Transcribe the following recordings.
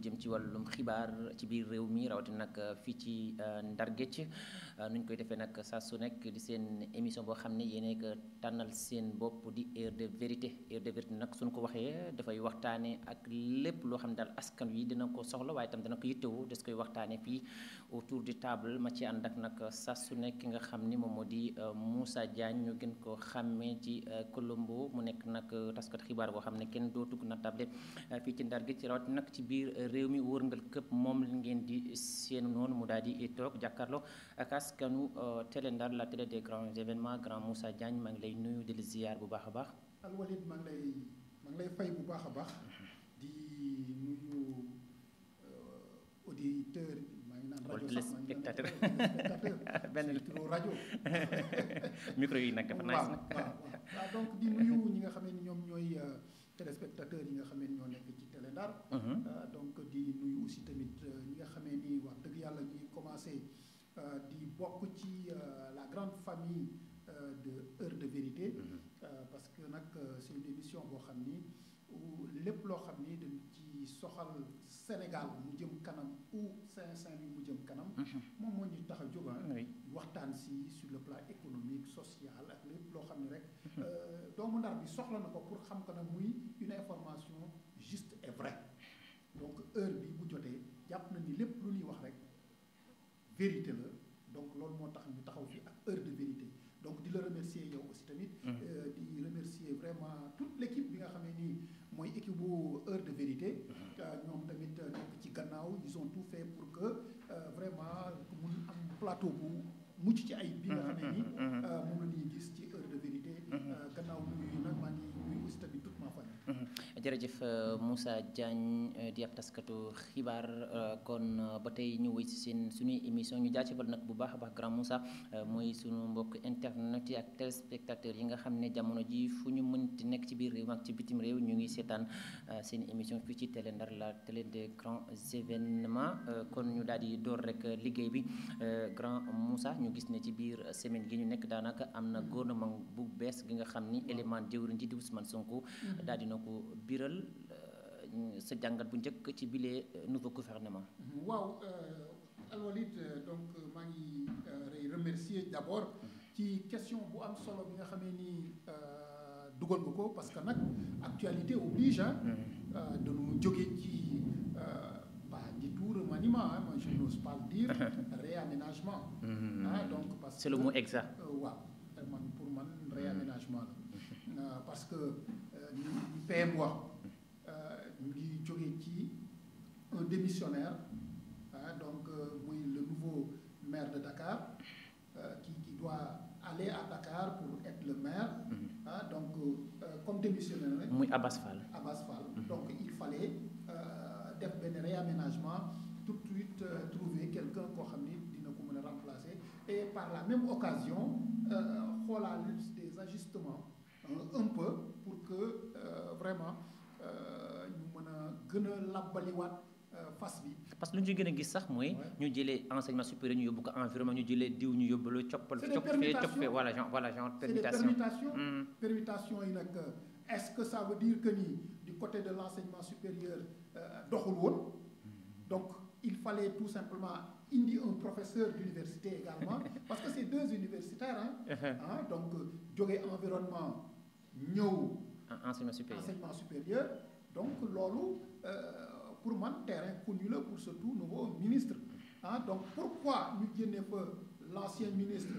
jëm ci wàllum xibaar ci biir réew mi rawatina nag fii ci Ndar Géej nu ñu koy defee nag saa su nekk di seen émission boo xam ne yéen a tànnal seen bopp di heure de vérité nag suñu ko waxee dafay waxtaanee ak lépp loo xam ne daal askan wi dina ko soxla waaye itam dana ko yittewoo des koy waxtaanee fii autour du table ma ci ànd ak nag saa su nekk ki nga xam ni moom moo di Moussa Diagne ñu gën ko xàmmee ci Colombo mu nekk nag taskat xibaar boo xam ne kenn dootu ko natable fii ci Ndar Géej ci rawat nag ci biir réew mi wërngal këpp moom la ngeen di seen noonu mu daal di toog jàkkaarloo ak askanu télé Ndar la télé des grands événements grand Moussa Diagne maa ngi lay nuyu di la ziar bu baax a baax. Alwalid maa ngi lay fay bu baax a baax di nuyu auditeur maa ngi naan rajo sax téléspectateur benn rajo micro yi nag dafa nice nag waaw donc di nuyu ñi nga xam ne ñoom ñooy téléspectateurs yi nga xam ne ñoo nekk ci télé Ndar donc di nuyu aussi tamit ñi nga xam ni wax dëgg yàlla ñuy commencé di bokk ci la grande famille de heure de vérité parce que nag c'est une émission boo xam ni lépp loo xam ni dañ ci soxal Sénégal mu jëm kanam ou Saint-Louis mu jëm kanam moom moo ñu tax a jóg waxtaan si sur le plan économique social ak lépp loo xam ne rek doomu Ndar bi soxla na ko pour xam ko nag muy une information juste et vraie donc heure bi bu jotee jàpp na ni lépp lu ñuy wax rek vérité la donc loolu moo tax ñu taxaw fi ak heure de vérité donc di la remercier yow aussi tamit di remercier vraiment toute l'équipe bi nga xam ne nii mooy équipe bu heure de vérité ñoom tamit nekk ci gannaaw ils ont tout fait pour que vraiment mun am plateau bu mucc ci ay bi nga xam ne nii moom la ñuy gis ci heure de vérité gannaaw nuyu nag maa ngi nuyu aussi tamit toute ma famille jërëjëf Moussa Diagne di ab taskatu xibaar kon ba tey ñu wéy si seen suñuy émission ñu jaajëfal nag bu baax a baax grand Moussa mooy suñu mbokk internet yi ak téléspectateurs yi nga xam ne jamono ji fu ñu mënti nekk ci biir réew ak ci bitim réew ñu ngi seetaan seen émission fii ci télé Ndar la télé des grands événements kon ñu daal di door rek liggéey bi grand Moussa ñu gis ne ci biir semaine gi ñu nekk daanaka am na gouvernement bu bees gi nga xam ni élément jëwriñ ji di Ousmane Sonko daal dina ko biral sa jàngat bu njëkk ci bile nouveau gouvernement. waaw Alwalid donc maa ngi lay remercier d'abord ci question bu am solo bi nga xamee ni dugal nga ko parce que nag actualité oblige dañu jóge ci pas du tout remaniement moi je n'ose pas le dire réaménagement donc parce que c'est le mot exact waaw man pour man réaménagement la parce que ni PM wax ñu ngi jóge ci un démissionnaire donc muy le nouveau maire de Dakar qui doit aller à Dakar pour être le maire donc comme démissionnaire rek muy Abass Fall donc il fallait def benn réaménagement tout de suite trouver quelqu'un koo xam ni dina ko mën a remplacer et par la même occasion xoolaale des ajustements un peu pour que vraiment ñu mën a gën a labbaliwaat fas bi. parce que lu ñu ci gën a gis sax mooy. ñu jëlee enseignement supérieur ñu yóbbu ko environnement ñu jëlee diw ñu yóbbu la coppal. coppee voilà genre permutation. permutation yi nag est-ce que ça veut dire que ni du côté de l'enseignement supérieur doxul woon donc il fallait tout simplement indi un professeur d'université également parce que c'est deux universitaires donc jóge environnement ñëw. enseignement supérieur donc loolu pour man terrain connu la pour ce tout nouveau ministre donc pourquoi ñu génne fa l'ancien ministre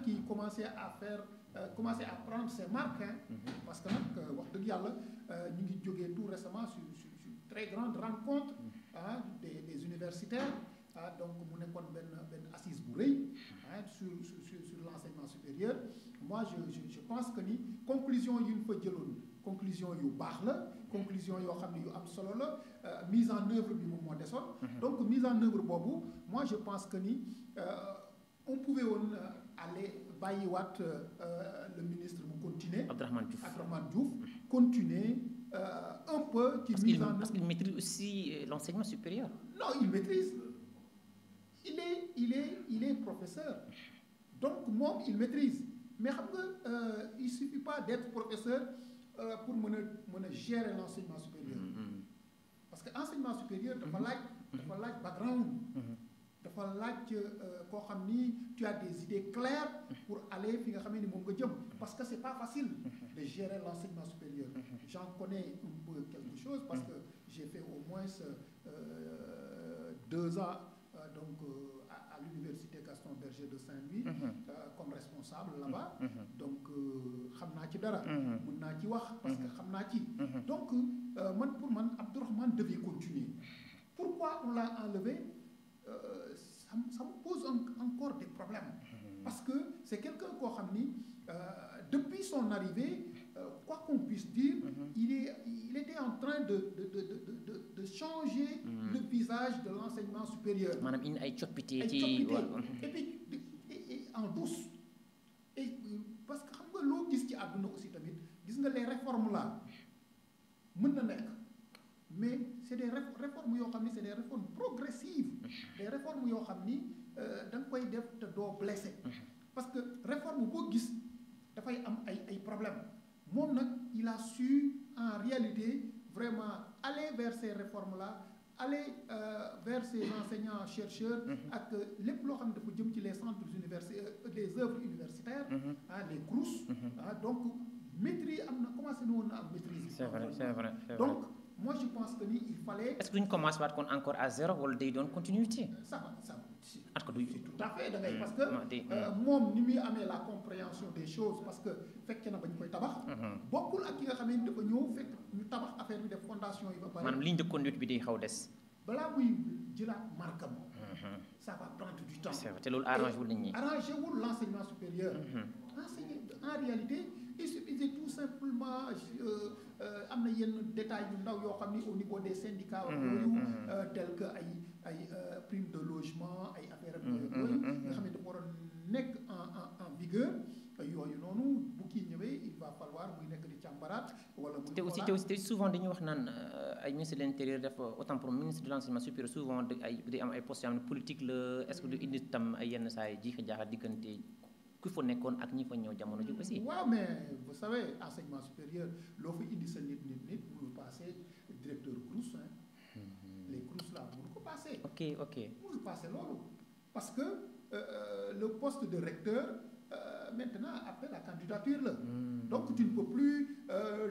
qui commençait à prendre ses marques parce que nag wax dëgg yàlla ñu ngi jógee tout récemment sur très grande rencontre des universitaires donc mu nekkoon benn assise bu rëy sur l'enseignement supérieur moi je pense que ni conclusion yi ñu fa jëloon conclusion yu baax la conclusion yoo xam ne yu am solo la mise en œuvre bi moom moo desoon donc mise en œuvre boobu moi je pense que ni on pouvait woon aller bàyyiwaat le ministre mu continuer Abdourahmane Diouf continuer un peu ci mise en œuvre parce qu'il maîtrise aussi l'enseignement supérieur non il maîtrise il est professeur donc moom il maîtrise mais xam nga il suffit pas d'être professeur pour mën a gérer l'enseignement supérieur parce que enseignement supérieur dafa laaj background. dafa laaj koo xam ni tu as des idées claires pour aller fi nga xam ni moom nga jëm parce que c'est pas facile de gérer l'enseignement supérieur. J'en connais un peu quelque chose parce que j'ai fait au moins 2 ans donc à l'université Gaston Berger de Saint-Louis comme responsable là-bas. Donc xam naa ci dara. mën naa ci wax parce que xam naa ci. Donc pour man Abdourahmane devait continuer. Pourquoi on l'a enlevé? Ça me pose encore des problèmes. Parce que c'est quelqu'un koo xam ni depuis son arrivée quoi qu'on puisse dire il était en train de changer le visage de l'enseignement supérieur. maanaam indi ay coppite ci et puis en douce et parce que xam nga loo gis ci àdduna aussi tamit gis nga les réformes là mën na nekk mais c'est des réformes yoo xam ni c'est des réformes progressives des réformes yoo xam ni da nga koy def te doo blessé parce que réforme boo gis dafay am ay problèmes moom nag il a su en réalité vraiment aller vers ces réformes là aller vers ces enseignants chercheurs ak lépp loo xam ne dafa jëm ci les centres universitaires les œuvres universitaires les CROUS donc maîtrise am na commencé na woon na am maîtrise. c'est vrai. Donc moi je pense que ni il fallait. est-ce que duñ commencé waat kon encore à zéro wala day doon continuité. ça est-ce que du tout à fait da ngay parce que moom ni muy amee la compréhension des choses parce que fekke na ba ñu koy tabax. bokkul ak ki nga xam ne dafa ñëw fekk ñu tabax affaire bi def fondation yi ba pare. maanaam ligne de conduite bi day xaw des. balaa muy jëlaat markam. ça va prendre du temps. c'est vrai te loolu arrangé wul nit ñi. arrangé wul l'enseignement supérieur. enseigner en réalité il suffisait tout simplement am na yenn détails yu ndaw yoo xam ni au niveau des syndicats yooyu tel que ay prime de logement ay affaires yooyu nga xam ne dafa waroon nekk en vigueur yooyu noonu bu kii ñëwee il va falloir muy nekk di càmbaraat wala muy te aussi souvent dañuy wax naan ay ministre de l'intérieur def autant pour ministre de l'enseignement supérieur souvent day am ay postes yoo xam ne politique la est-ce que du indi tam ay yenn saa yi jiixi jaaxa diggante ku fa nekkoon ak ñi fa ñëw jamono ji aussi. waaw mais vous savez enseignement supérieur loo fa indi sa nit mënul passer directeur CROUS les CROUS là mënul ko passer. ok mënul passer loolu parce que le poste de recteur maintenant après la candidature la. donc tu ne peux plus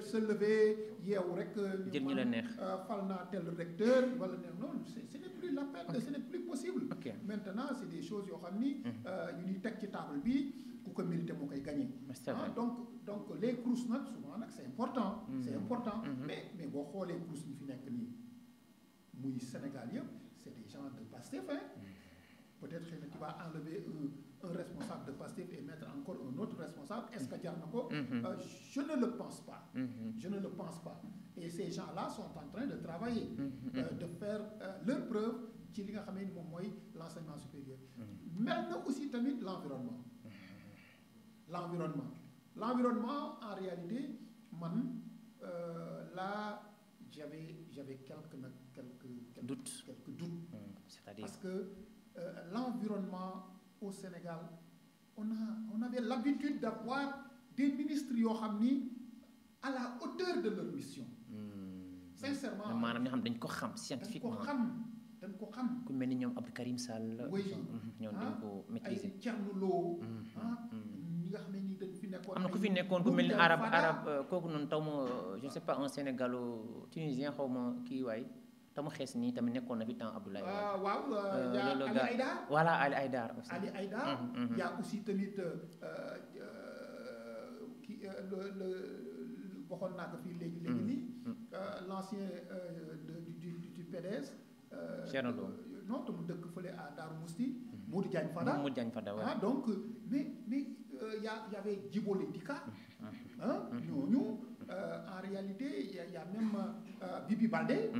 se lever yeewu rek. jël ñu la neex fal naa tel recteur wala non ce n'est plus la peine ce n'est plus possible. maintenant c'est des choses yoo xam ni. yu ñuy teg ci table bi ku ko mérité moo koy gagné. donc les CROUS nag souvent nag c'est important. c'est important mais boo xoolee CROUS ñi fi nekk nii muy Sénégal yëpp c'est des gens de Pastef peut-être xëy na tu vas enlever un responsable de Pastef et mettre encore un autre responsable est-ce que jar na ko. je ne le pense pas. je ne le pense pas et ces gens-là sont en train de travailler. de faire leur preuve ci li nga xam ne moom mooy l'enseignement supérieur. mel na aussi tamit l'environnement en réalité man là j'avais quelques doutes. C'est-à-dire parce que l'environnement au Sénégal on avait l'habitude d'avoir des ministres yoo xam ni à la hauteur de leur mission. Sincèrement maanaam ñoo xam dañ ko xam scientifiquement dañ ko xam ku mel ni ñoom Abdou Karim Sall. ñoom dañ ko maîtriser ay Thierno Lo ñi nga xam ne ni dañ fi nekkoon. am na ku fi nekkoon ku mel ni arabe kooku noonu taw ma je ne sais pas un Sénégalo-tunisien xaw ma kii waay taw ma xees nii tamit nekkoon na fi temps Abdoulaye. waaw Ali Aïdar. voilà Ali Aïdar. Ali Aïdar. y a aussi tamit kii le waxoon naa ko fii léegi nii. l'ancien du PDS. Thierno Lo. non te mu dëkk fële à Darou Mousti. Modou Diagne Fada. waaw donc mais y avait Djibo Leyti-Ka. ñooñu en réalité y a même Bibi Baldé.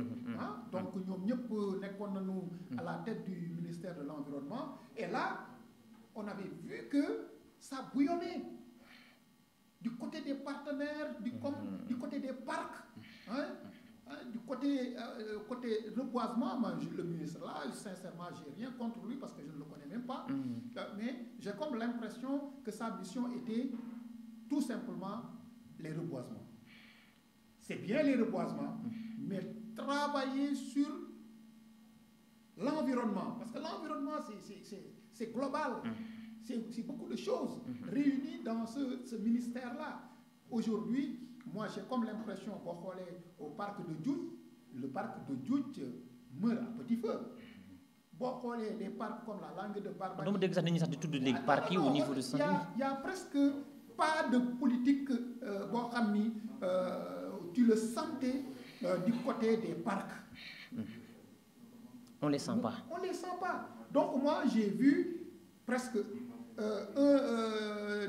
donc ñoom ñëpp nekkoon nañu à la tête du ministère de l'environnement et là on avait vu que ça bouillonnait du côté des partenaires du côté des parcs du côté reboisement le ministre là sincèrement j'ai rien contre lui parce que je ne le connais même pas mais j'ai comme l'impression que sa mission était tout simplement les reboisements c'est bien les reboisements mais travailler sur l'environnement, parce que l'environnement c'est global, c'est beaucoup de choses réunies dans ce ministère-là. Aujourd'hui, moi j'ai comme l'impression boo xoolee au parc de Djoudj, le parc de Djoudj meurt à petit feu. boo xoolee des parcs comme la Langue de Barbarie. dama dégg sax nit ñi sax di tudd léegi parcs yi au niveau de Saint-Louis. Il y a presque pas de politique boo xam ni tu le sentais du côté des parcs. On les sent pas. On les sent pas. Donc moi j'ai vu presque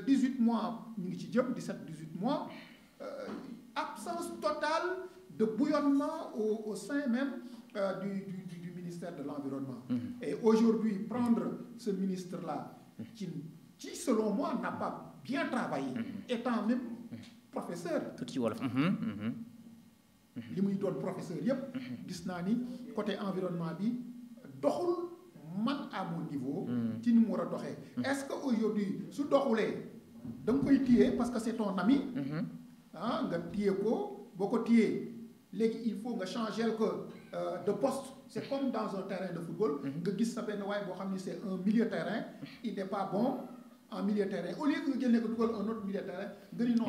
18 mois ñu ngi ci jëm 17-18 mois absence totale de bouillonnement au sein même du ministère de l'environnement. Et aujourd'hui prendre ce ministre-là qui selon moi n'a pas bien travaillé, étant même professeur. Tout ci wolof. li muy doon professeur yépp gis naa ni côté environnement bi doxul man à mon niveau. ci ni mu war a doxee. Est-ce que aujourd'hui su doxulee da nga koy téye parce que c'est ton ami. nga téye ko boo ko téyee léegi il faut nga changer ko de poste. C'est comme dans un terrain de football. nga gis sa benn waay boo xam ni c'est un milieu terrain il n'est pas bon en milieu terrain au lieu que nga génne ko dugal un autre milieu terrain. nga ni non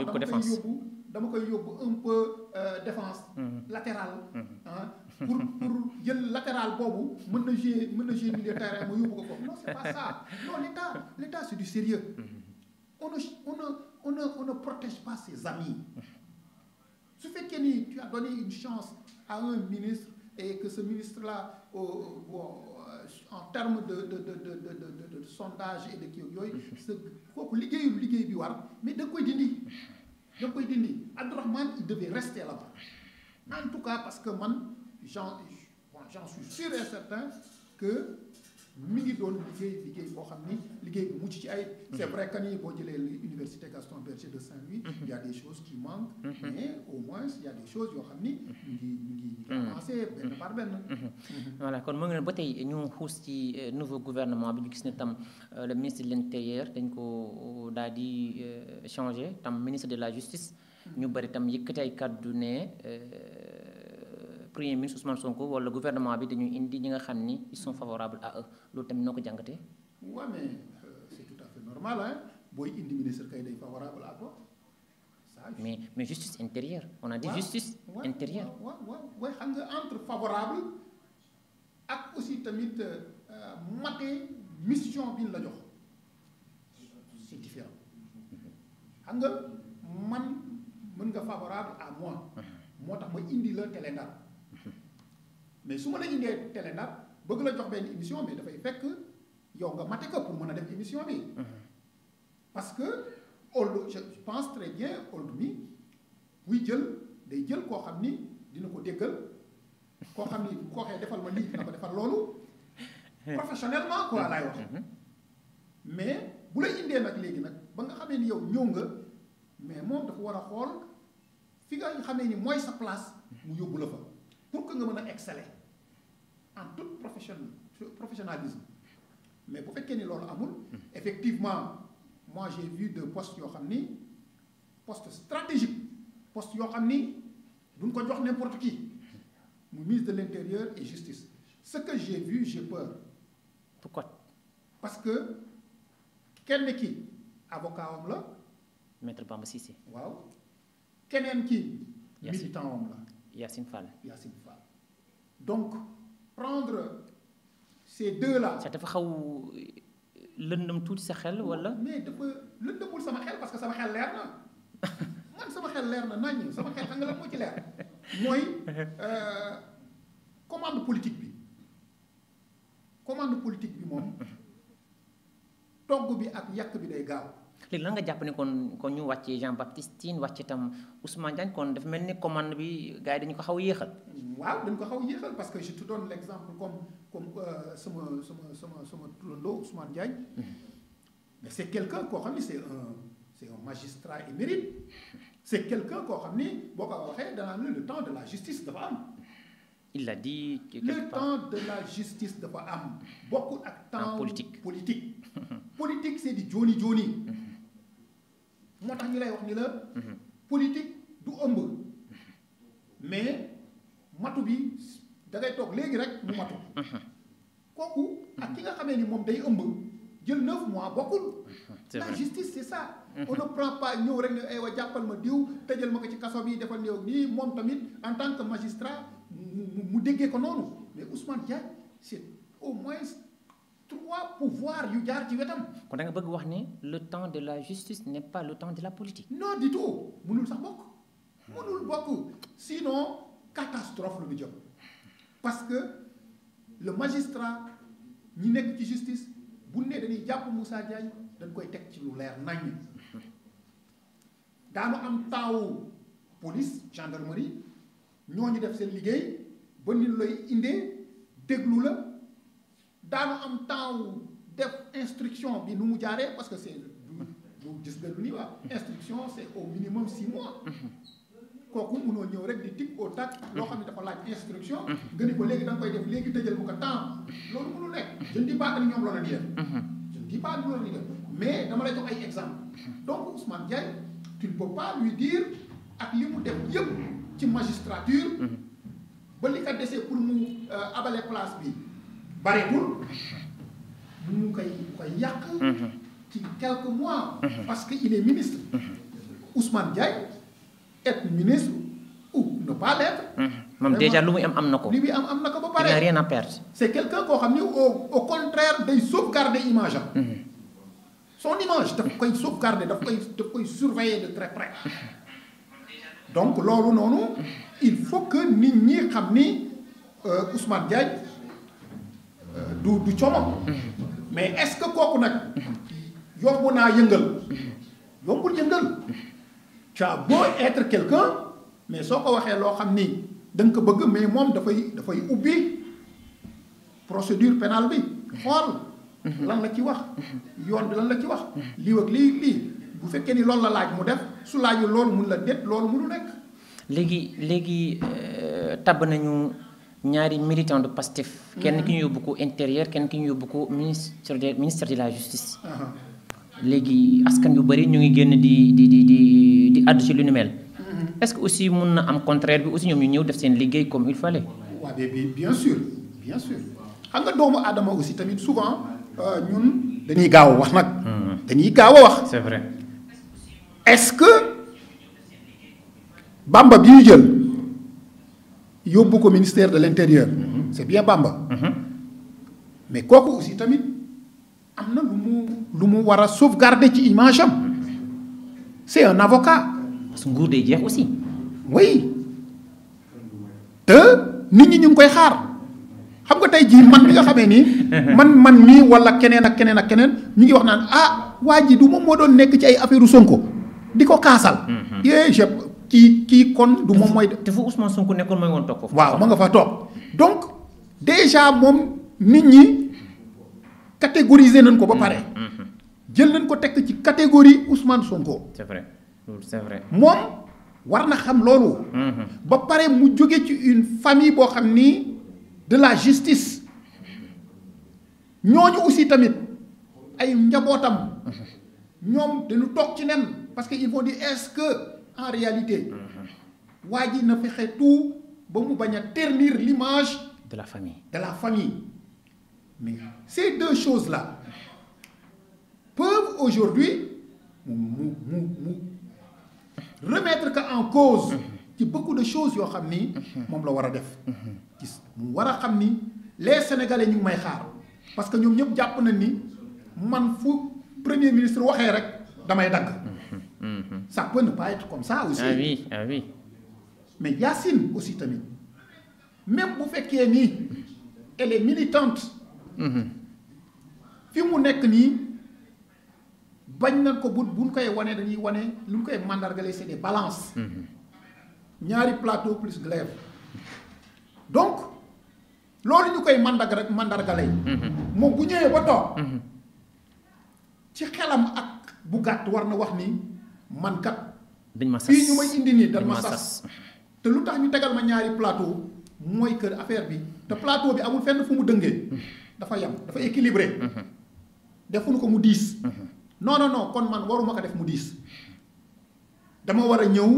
dama koy yóbbu un peu défense latérale pour jël latéral boobu mën na jouer milieu terrain ma yóbbu ko foofu. Non, c'est pas ça. Non, l'état c'est du sérieux. On ne protège pas ses amis. Su fekkee ni tu as donné une chance à un ministre et que ce ministre-là en termes de sondage et de kii yooyu kooku liggéey bi war mais da koy dindi. Abdourahmane il devait rester là-bas. En tout cas parce que man j'en suis sûr et certain que mi ngi doon liggéey boo xam ni liggéey bu mucc ci ay. C'est vrai que ni boo jëlee l'université Gaston Berger de Saint-Louis. Il y a des choses qui manquent. Mais au moins il y a des choses yoo xam ni ñu ngi avancé benn par benn. Voilà kon mu ngi ba tey ñu xuus ci nouveau gouvernement bi ñu gis ne tam le ministre de l'intérieur dañ ko daal di changer tam ministre de la justice. ñu bari tam yëkkati ay kàddu ne premier ministre Ousmane Sonko wala gouvernement bi dañuy indi ñi nga xam ni ils sont favorables à eux loolu tamit noo ko jàngatee. waaw mais c'est tout à fait normal hein booy indi ministre kay day favorable à toi. mais justice intérieure on a dit justice intérieure. waaw xam nga entre favorable ak aussi tamit mate mission bi ñu la jox c'est différent xam nga man mën nga favorable à moi moo tax ma indi la Télé Ndar mais su ma la indee Télé Ndar bëgg la jox benn émission mais dafay fekk yow nga mate ko pour mën a def émission bi parce que je pense très bien Old mi buy day jël koo xam ni dina ko déggal koo xam ni bu ko waxee defal ma lii dina ko defal loolu professionnellement quoi laay wax mais bu la indee nag léegi nag ba nga xamee ni yow ñëw nga mais moom dafa war a xool fi nga xamee ni mooy sa place mu yóbbu la fa pour que nga mën a exceller en tout professionnalisme mais bu fekkee ni loolu amul effectivement moi j'ai vu deux postes yoo xam ni poste stratégique poste yoo xam ni duñ ko jox n'importe qui mu ministre de l'intérieur et justice ce que j'ai vu j'ai peur. Pourquoi? Parce que kenn ki avocat am la. Maître Bamba Cissé. waaw keneen ki militant am la. Yacine Fall. Donc prendre ces deux-là. ça dafa xaw lëndëm tuuti sa xel wala. mais dafa lëndëmul sama xel parce que sama xel leer na man sama xel leer na naññ sama xel xam nga lan moo ci leer mooy commande politique bi moom togg bi ak yàq bi day gaaw. léegi lan nga jàpp ne kon ñu wàccee Jean Baptiste Tine wàcce tam Ousmane Diagne kon dafa mel ni commande bi gars yi dañu ko xaw a yéexal. waaw dañu ko xaw a yéexal parce que je te donne l'exemple comme sama turandoo Ousmane Diagne. mais c'est quelqu'un koo xam ni c'est un magistrat émérite. c'est quelqu'un koo xam ni boo ko waxee danaa ne le temps de la justice dafa am. il l'a dit. le temps de la justice dafa am. bokkul ak temps politique. politique c'est di jooni. moo tax ñu lay wax ni la. politique du ëmb. mais matu bi da ngay toog léegi rek mu matu kooku ak ki nga xamee ni moom day ëmb jël 9 mois bokkul. La justice c'est ça. On ne prend pas ñëw rek ne aywa jàppal ma diw tëjal ma ko ci kaso bi defal néew nii moom tamit en tant que magistrat mu déggee ko noonu mais Ousmane Diagne c'est au moins 3 pouvoirs yu jaar ci wetam. kon da nga bëgg wax ni le temps de la justice n'est pas le temps de la politique. Non du tout mënul sax bokk. mënul bokk sinon catastrophe lu bi jëm parce que le magistrat ñi nekk ci justice bu ne dañuy jàpp Moussa Diagne dañ koy teg ci lu leer nañ daanu am temps police gendarmerie ñooñu def seen liggéey ba nit lay indee déglu la daanu am temps def instruction bi nu mu jaaree parce que c'est du gis nga lu ni waa instruction c'est au minimum 6 mois kooku mënoo ñëw rek di tic au tac loo xam ne dafa laaj instruction nga ni ko léegi da nga koy def léegi tëjal bu ko temps loolu mënu nekk je ne dis pas que ñoom loolu la ñuy def je ne dis pas que loolu la ñuy def mais dama lay jox ay exemple donc Ousmane Diagne tu ne peux pas lui dire ak li mu def yëpp ci magistrature ba li ko desee pour mu abale place bi bareetul mu koy yàq ci quelques mois parce que il est ministre Ousmane Diagne être ministre ou ne pas l'être moom déjà lu muy am na ko li muy am na ko ba pare il n'a rien à perdre c'est quelqu'un koo xam ni au contraire day sauvegarder image am son image daf koy sauvegarder daf koy surveiller de très près donc loolu noonu il faut que nit ñi xam ni Ousmane Diagne du comam mais est-ce que kooku nag yomb naa yëngal yombul yëngal tu as beau être quelqu'un mais soo ko waxee loo xam ni da nga ko bëgg mais moom dafay ubbi procédure pénale bi xool lan la ci wax yoon bi lan la ci wax lii ak lii bu fekkee ni loolu la laaj mu def su laajul loolu mun la déet loolu mënu nekk. léegi tabb nañu ñaari militant de Pastef. kenn ki ñu yóbbu ko intérieur kenn ki ñu yóbbu ko ministère de la justice. léegi askan yu bëri ñu ngi génn di àddu ci lu ni mel. est-ce que aussi mun na am contraire bi aussi ñoom ñu ñëw def seen liggéey comme il fallait. waaw bien sûr xam nga doomu aadama aussi tamit souvent ñun dañuy gaaw a wax nag. dañuy gaaw a wax. c'est vrai. est-ce que Bamba bi ñu jël yóbbu ko ministère de l'intérieur. c'est bien Bamba. mais kooku aussi tamit am na lu mu war a sauvegarder ci image am c'est un avocat. parce que nguur day jeex aussi. oui te nit ñi ñu ngi koy xaar xam nga tey jii man mi nga xamee nii. man mii wala keneen ak keneen ñu ngi wax naan waa ji du moom moo doon nekk ci ay affaire Sonko di ko kaasal. kii kon du moom mooy. te fu Ousmane Sonko nekkoon mooy woon toog foofu. waaw ma nga fa toog donc déjà moom nit ñi catégoriser nañ ko ba pare. jël nañ ko tekk ci catégorie Ousmane Sonko. c'est vrai c'est vrai. moom war na xam loolu. ba pare mu jóge ci une famille boo xam ni de la justice ñooñu aussi tamit ay njabootam ñoom dañu toog ci nen parce que ils vont dire est-ce que en réalité waa ji na fexe tout ba mu bañ a ternir l'image de la famille. Mais ces deux choses-là peuvent aujourd'hui mu remettre que en cause ci beaucoup de choses yoo xam ni moom la war a def gis mu war a xam ni les Sénégalais ñu ngi may xaar parce que ñoom ñëpp jàpp nañ ni man fu premier ministre waxee rek damay dagg ça peut ne pas être comme ça aussi. Ah oui. mais Yacine aussi tamit même bu fekkee nii elle est militante. fi mu nekk nii bañ nañ ko buñ koy wane dañuy wane lu ñu koy mandargale c'est des balances. ñaari plateau plus glaive. donc loolu ñu koy mandargale. moom bu ñëwee ba toog. ci xelam ak bu gàtt war na wax ni man kat. dañ ma sas fii ñu may indi nii dañ ma sas. te lu tax ñu tegal ma ñaari plateau mooy que affaire bi te plateau bi amul fenn fu mu dëngee. dafa yam dafa équilibré. defuñu ko mu diis. non kon man waruma ko def mu diis. dama war a ñëw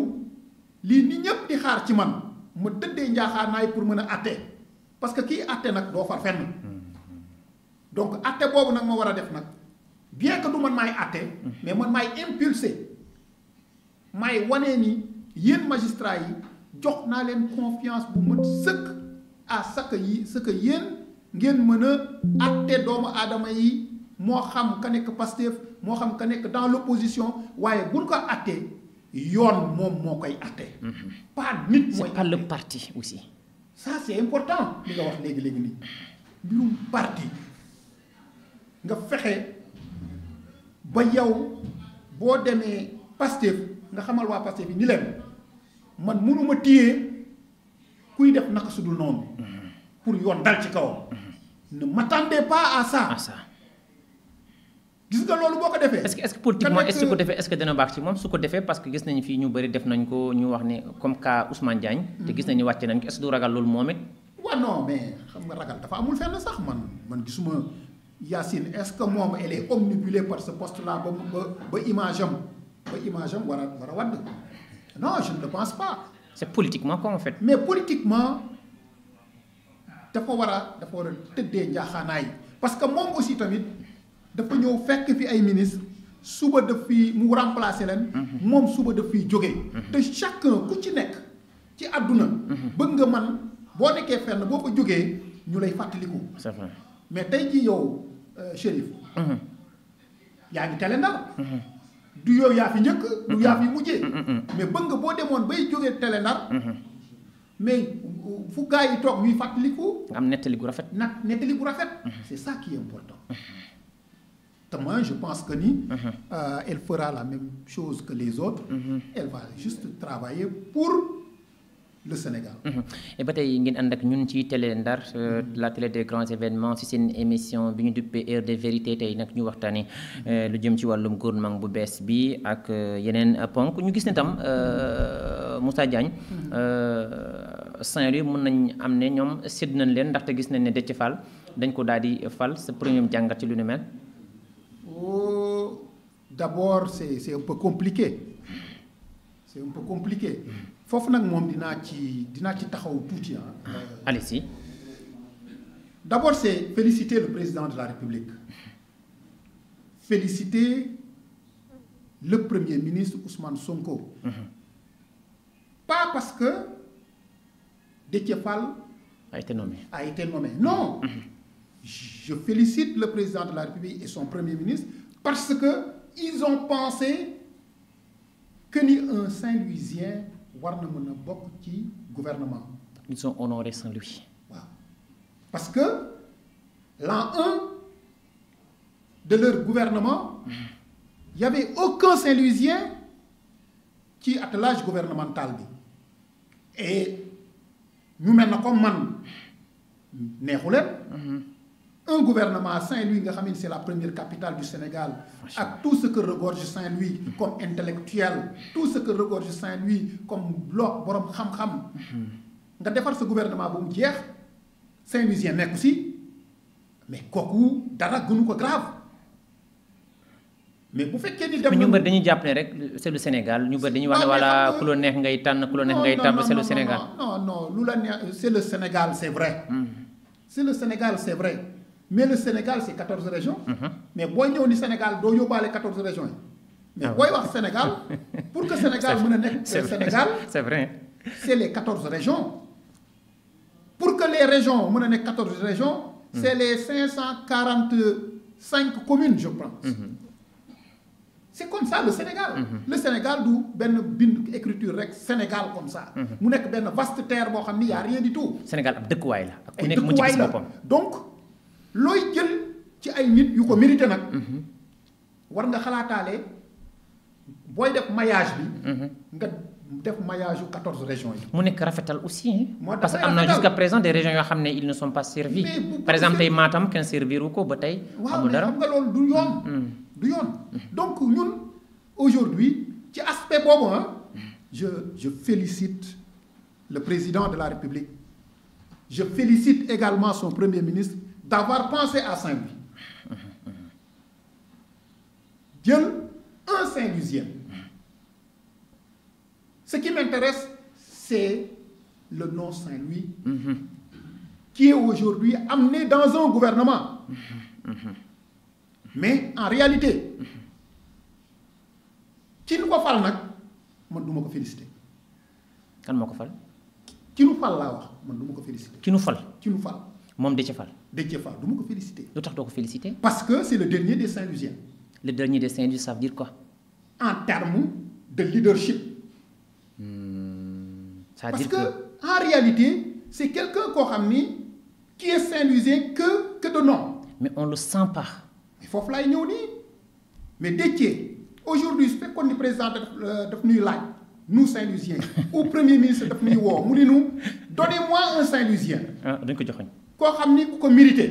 lii nit ñëpp di xaar ci man ma tëddee njaaxaanaay pour mën a atte parce que kii atte nag doo far fenn donc atte boobu nag ma war a def nag bien que du man maay atte mais man maay impulser maay wanee ni yéen magistrats yi jox naa leen confiance bu mat sëkk à ce que yéen ngeen mën a atte doomu aadama yi moo xam ka nekk Pastef moo xam ka nekk dans l'opposition waaye buñ ko attee yoon moom moo koy atte pas nit mooy c'est pas le parti aussi. ça c'est important li nga wax léegi nii mbirum parti nga fexe ba yow boo demee Pastef nga xamal waa Pastef yi ni leen man mënuma téye kuy def naka su dul noonu pour yoon dal ci kawam ne m'attendez pas à ça. gis nga loolu boo ko defee. est-ce que politiquement est-ce que su ko defee est-ce que dana baax ci moom su ko defee parce que gis nañu fii ñu bëri def nañ ko ñu wax ne comme cas Ousmane Diagne. te gis nañu wàcce nañ ko est-ce que du ragal loolu moom it. waaw non mais xam nga ragal dafa amul fenn sax man gisuma Yacine est-ce que moom elle est omnibulée par ce poste-là ba image am war a wadd non je ne le pense pas. c'est politiquement quoi en fait. mais politiquement dafa war a tëddee njaaxaanaay parce que moom aussi tamit. dafa ñëw fekk fi ay ministre suba daf fi mu remplacer leen moom suba daf fiy jógee te chacun ku ci nekk ci àdduna bëgg nga man boo nekkee fenn boo ko jógee ñu lay fàttaliku. c'est vrai mais tey jii yow Chérif yaa ngi Télé Ndar du yow yaa fi njëkk du yaa fi mujjee mais bëgg nga boo demoon bay jógee Télé Ndar mais fu gars yi toog ñuy fàttaliku nga am nettali gu rafet nettali gu rafet c'est ça qui est important. te moi je pense que ni elle fera la même chose que les autres elle va juste travailler pour le Sénégal. et ba tey ngeen ànd ak ñun ci Télé Ndar la télé des grands événements ci seen émission bi ñu duppee Heure de vérité tey nag ñu waxtaanee lu jëm ci wàllum gouvernement bu bees bi ak yeneen ponk ñu gis ne tam Moussa Diagne Saint-Louis mën nañ am ne ñoom sédd nañ leen ndaxte gis nañ ne Déthié Fall dañ ko daal di fal sa premier jàngat ci lu ni mel. D'abord c'est un peu compliqué foofu nag moom dinaa ci taxaw tuuti allez-y. D'abord c'est féliciter le président de la République féliciter le premier ministre Ousmane Sonko pas parce que Déthié Fall a été nommé non je félicite le président de la République et son premier ministre parce que ils ont pensé que ni un Saint-Louisien war na mën a bokk ci gouvernement. ils ont honoré Saint-Louis. waaw parce que l'an 1 de leur gouvernement il y avait aucun Saint-Louisien ci attelage gouvernemental bi et ñu mel na comme man neexu leen un gouvernement Saint-Louis nga xam ne c'est la première capitale du Sénégal ak tout ce que regorge Saint-Louis comme intellectuel tout ce que regorge Saint-Louis comme bloc borom xam-xam nga defar sa gouvernement ba mu jeex Saint-Louisien nekku si mais kooku dara gënu ko grave mais bu fekkee ni dem ñu bëri dañuy jàpp ne rek c'est le Sénégal ñu bëri dañuy wax ne voilà ku la neex ngay tànn ku la neex ngay tànn c'est le Sénégal non lu la neex c'est le Sénégal c'est vrai c'est le Sénégal c'est vrai mais le Sénégal c'est 14 régions mais booy ñëw ni Sénégal doo yóbbaale 14 régions yi mais booy wax Sénégal pour que Sénégal mën a nekk Sénégal c'est vrai c'est les 14 régions pour que les régions mën a nekk 14 régions c'est les 545 communes je pense c'est comme ça le Sénégal le Sénégal du benn bind écriture rek Sénégal comme ça mu nekk benn vaste terre boo xam ni y a rien du tout Sénégal ab dëkkuwaay la ak ku nekk mu ci gis boppam donc looy jël ci ay nit yu ko mérité nag war nga xalaataale booy def maillage bi nga def maillage yu 14 régions yi mu nekk rafetal aussi parce que am na jusqu'à présent des régions yoo xam ne ils ne sont pas servis par exemple tey Matam kenn serviru ko ba tey amul dara waaw mais xam nga loolu du yoon donc ñun aujourd'hui ci aspect boobu je félicite le président de la République je félicite également son premier ministre d'avoir pensé à Saint-Louis jël un Saint-Louisien ce qui m'intéresse c'est le nom Saint-Louis, qui est aujourd'hui amené dans un gouvernement. Mais en réalité, qui nous fal nag man du ma ko félicité. kan moo ko fal. ki nu fal laa wax man du ma ko félicité. ki nu fal. ki nu fal. moom Déthié Fall. Déthié Fall du ma ko félicité. lu tax doo ko félicité. parce que c'est le dernier des Saint-Louisiens. le dernier des Saint-Louis, ça veut dire quoi. en termes de leadership. ça veut parce dire que en réalité c'est quelqu'un koo xam ni qui est Saint-Louisien que de nom. mais on le sent pas. mais foofu laay ñëw nii mais Déthié aujourd'hui su fekkoon ni président daf nuy laaj nous Saint-Louisiens ou premier ministre daf nuy woo mu ni nu donnez-moi un Saint-Louisien. ah dañ ko joxoñ. koo xam ni ku ko mérité.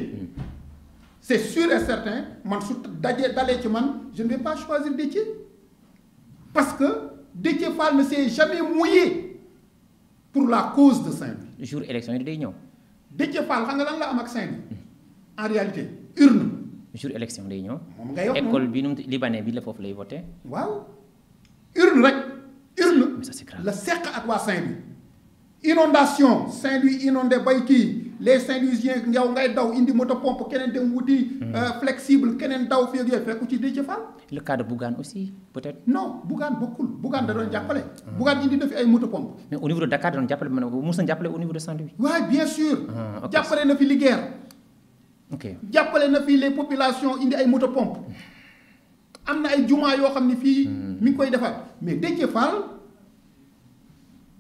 c'est sûr et certain man su dalee ci man je ne vais pas choisir Déthié parce que Déthié Fall ne s'est jamais mouillé pour la cause de Saint-Louis. jour élection yi day ñëw. Déthié Fall xam nga lan la am ak Saint-Louis en réalité urne. jour élection day ñëw. moom ngay wax école bi nu mu libanais bi la foofu lay voté. waaw urne rek urne. mais ça c'est grave. la seq ak waa Saint-Louis. inondation Saint-Louis inondé bay kii les Saint-Louisiens yow ngay daw indi moto pompe keneen dem wuti. flexible keneen daw fii ak yooyu fekku ci Déthié Fall. le cas de Bougane aussi peut-être. non Bougane bokkul Bougane da doon jàppale. Bougane indi na fi ay moto pompe. mais au niveau de Dakar da doon jàppale ma ne ko mos na jàppale au niveau de Saint-Louis. waaw bien sûr. ok jàppale na fi Linguère. ok jàppale na fi les populations indi ay moto pompe. am na ay jumaa yoo xam ne fii. mi ngi koy defar mais Déthié Fall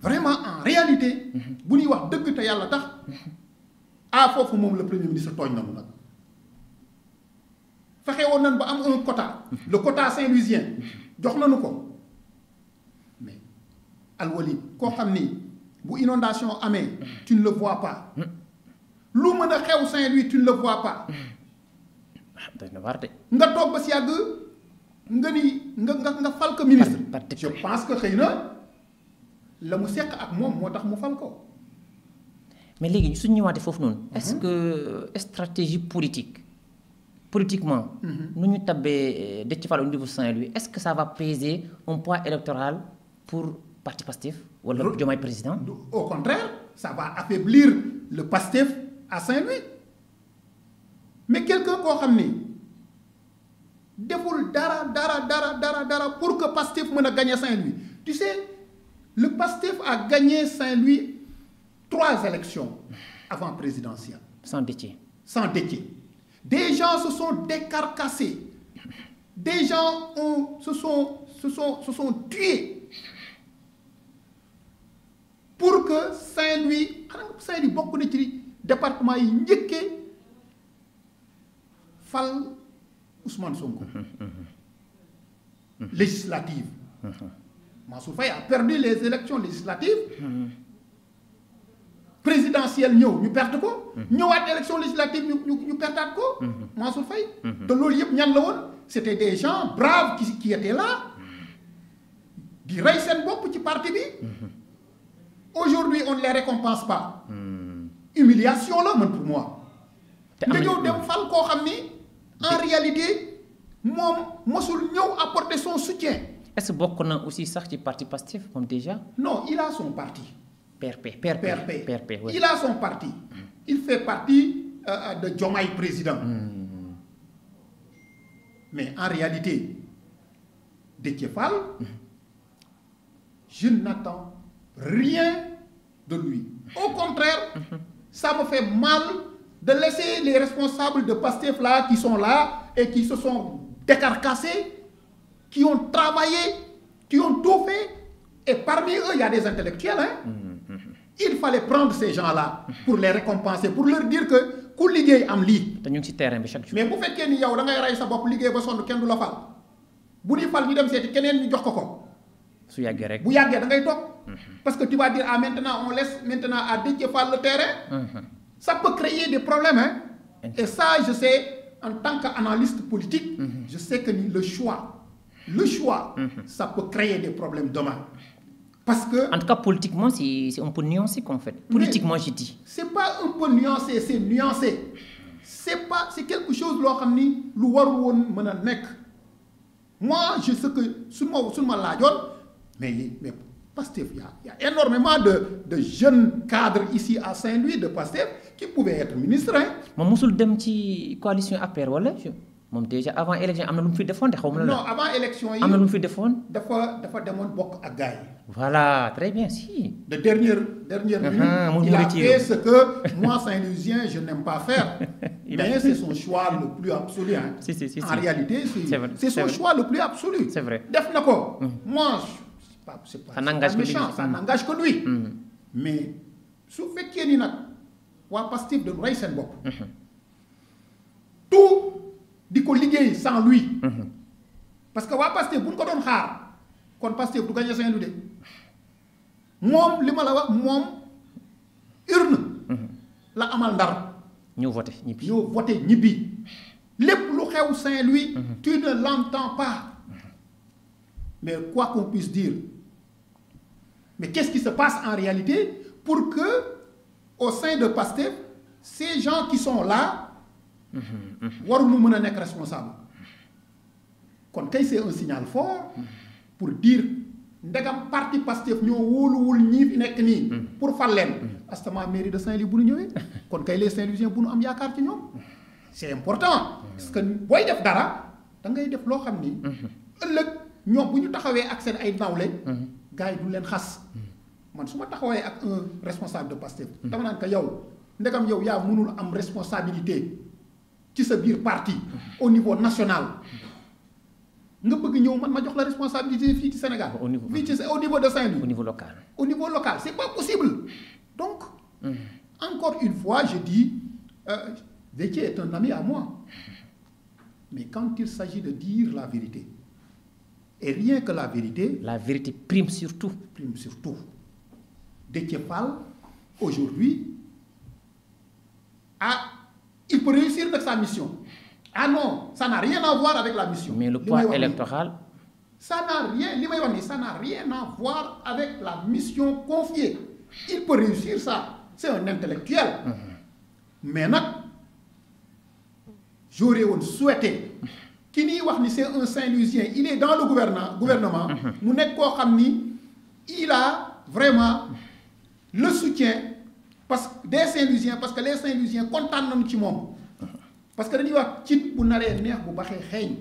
vraiment en réalité. bu ñuy wax dëgg te yàlla tax. foofu moom le premier ministre tooñ na mu nag. fexe woon nañ ba am un quota. le quota saint-louisien jox nañu ko mais Alwali koo xam ni bu inondation amee tu ne le vois pas. lu mën a xew Saint-Louis tu ne le vois pas. doy na waar de. nga toog ba si yàgg nga ni nga fal ko ministre. je pense que xëy na la mu seq ak moom moo tax mu fal ko. mais léegi suñu ñëwaatee foofu noonu. est-ce que stratégie politiquement. nu ñu tabbee Déthié Fall au niveau Saint-Louis est-ce que ça va peser un poids électoral pour parti Pastef wala Diomaye président. au contraire ça va affaiblir le Pastef à Saint-Louis mais quelqu'un koo xam ni deful dara pour que Pastef mën a gagner Saint-Louis tu sais le Pastef a gagné Saint-Louis 3 élections avant présidentielle. sans Déthié. Des gens se sont décarcassés. Des gens se sont tués pour que Saint-Louis bokk na ci département yi njëkkee fal Ousmane Sonko. législative. Mansour Faye a perdu les élections législatives. présidentielle ñëw ñu perte ko. ñëwaat élection législative ñu pertaat ko. Mansour Faye. te loolu yëpp ñan la woon c'était des gens braves qui étaient là di rey seen bopp ci parti bi. aujourd'hui on ne les récompense pas. humiliation la man pour moi. nga ñëw dem fal koo xam ni en réalité moom mosul ñëw apporter son soutien. est-ce que bokk na aussi sax ci parti Pastef moom déjà. non il a son parti. PRP oui. Il a son parti. Il fait partie de Diomaye président. Mais en réalité, Déthié Fall, je n'attends rien de lui. Au contraire, ça me fait mal de laisser les responsables de Pastef là qui sont là et qui se sont décarcassés, qui ont travaillé, qui ont tout fait. Et parmi eux, il y a des intellectuels, hein. Il fallait prendre ces gens-là pour les récompenser, pour leur dire que ku liggéey am lii. te ñu ngi ci terrain bi chaque jour. mais bu fekkee ni yow da ngay rey sa bopp liggéey ba sonn kenn du la fal bu ñuy fal ñu dem seeti keneen ñu jox ko. su yàggee rek bu yàggee da ngay toog. parce que tu vas dire maintenant on laisse maintenant à Déthié Fall le terrain. Ça peut créer des problèmes, hein. Et ça je sais en tant qu'analyste politique. Je sais que le choix, ça peut créer des problèmes demain. Parce que, en tout cas, politiquement, c'est un peu nuancé qu'en fait. Politiquement, j'ai dit. C'est pas un peu nuancé, c'est nuancé. C'est quelque chose loo xam ni lu warul woon mën a nekk. Moi, je sais que su ma laajoon mais Pastef, il y a énormément de jeunes cadres ici à Saint-Louis de Pastef qui pouvaient être ministres. moom mosul dem ci coalition APR wala moom déjà avant élection am na lu mu fi defoon de xaw ma la. non avant élection yi am na lu mu fi defoon. dafa demoon bokk ak gars yi. voilà très bien si. de dernière minute. Il a fait ce que moi Saint-Louisien je n'aime pas faire. mais c'est son choix le plus absolu. Hein. Si. En réalité c'est son vrai. choix le plus absolu. C'est vrai. def na ko. moi c'est pas méchant ça n'engage que lui. mais su fekkee ni nag waa Pastef dañu rey seen bopp. tout di ko liggéey sans lui. parce que waa Pastef bu ñu ko doon xaar kon Pastef du gagné Saint-Louis de moom li ma la wax moom urne. la amal Ndar. ñëw voté ñibbi. lépp lu xew Saint-Louis. tu ne l'entends pas. mais quoi qu'on puisse dire mais qu'est-ce qui se passe en réalité pour que au sein de Pastef ces gens qui sont là. waruñu mën a nekk responsable. kon kay c'est un signal fort pour dire ndegam parti Pastef ñoo wóoluwul ñii fi nekk nii. pour fal leen. astama mairie de Saint-Louis bu ñu ñëwee. kon kay les Saint-Louisiens bu ñu am yaakaar ci ñoom. c'est important. parce que booy def dara da ngay def loo xam ni. ëllëg ñoom bu ñu taxawee ak seen ay nawle. gars yi du leen xas. man su ma taxawee ak un responsable de Pastef. dama naan ko yow ndegam yow yaa mënul am responsabilité. ci sa biir parti au niveau national nga bëgg ñëw man ma jox la responsabilité fii ci Sénégal au niveau de Saint-Louis au niveau local c'est pas possible donc encore une fois je dis Déthié est un ami à moi mais quand il s'agit de dire la vérité et rien que la vérité prime surtout Déthié Fall aujourd'hui il peut réussir avec sa mission. Ah non, ça n'a rien à voir avec la mission. Mais le poids électoral... Ça n'a rien à voir avec la mission confiée. Il peut réussir ça. C'est un intellectuel. Mais nag, j'aurais souhaité qu'il y ait c'est un Saint-Louisien, il est dans le gouvernement, mu nekk koo xam ni il a vraiment le soutien parce que des Saint-Louisiens parce que les Saint-Louisiens kontaan nañu ci moom parce que dañuy wax cin bu naree neex bu baxee xeeñ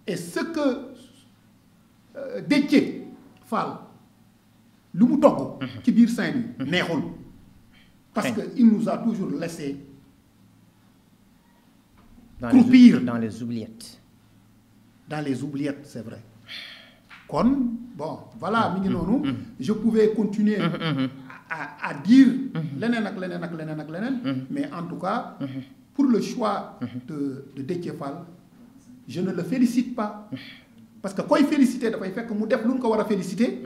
et ce que Déthié Fall lu mu togg ci biir Saint-Louis neexul parce que il nous a toujours laissé croupir dans les oubliettes c'est vrai kon bon voilà mi ngi noonu je pouvais continuer à dire leneen ak leneen mais en tout cas pour le choix de Déthié Fall je ne le félicite pas parce que koy féliciter dafay fekk mu def lu ñu ko war a féliciter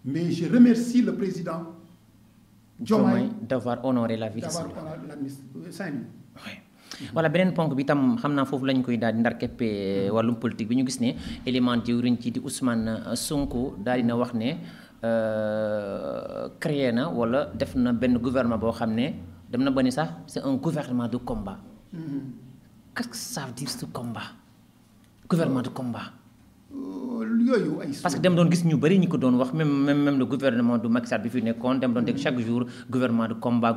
mais je remercie le président Diomaye d'avoir honoré la vie de Saint-Louis. voilà beneen ponk bi tam xam naa foofu lañ koy daal di ndar keppee wàllum politique bi ñu gis ne élément jëwriñ ci di Ousmane Sonko daal dina wax ne créé na wala def na benn gouvernement boo xam ne dem na ba ni sax c'est un gouvernement de combat. Qu'est-ce que ça veut dire ce combat gouvernement de combat. yooyu ay parce que dem doon gis ñu bëri ñi ko doon wax même le gouvernement du Macky Sall bi fi nekkoon dem doon dégg chaque jour gouvernement de combat.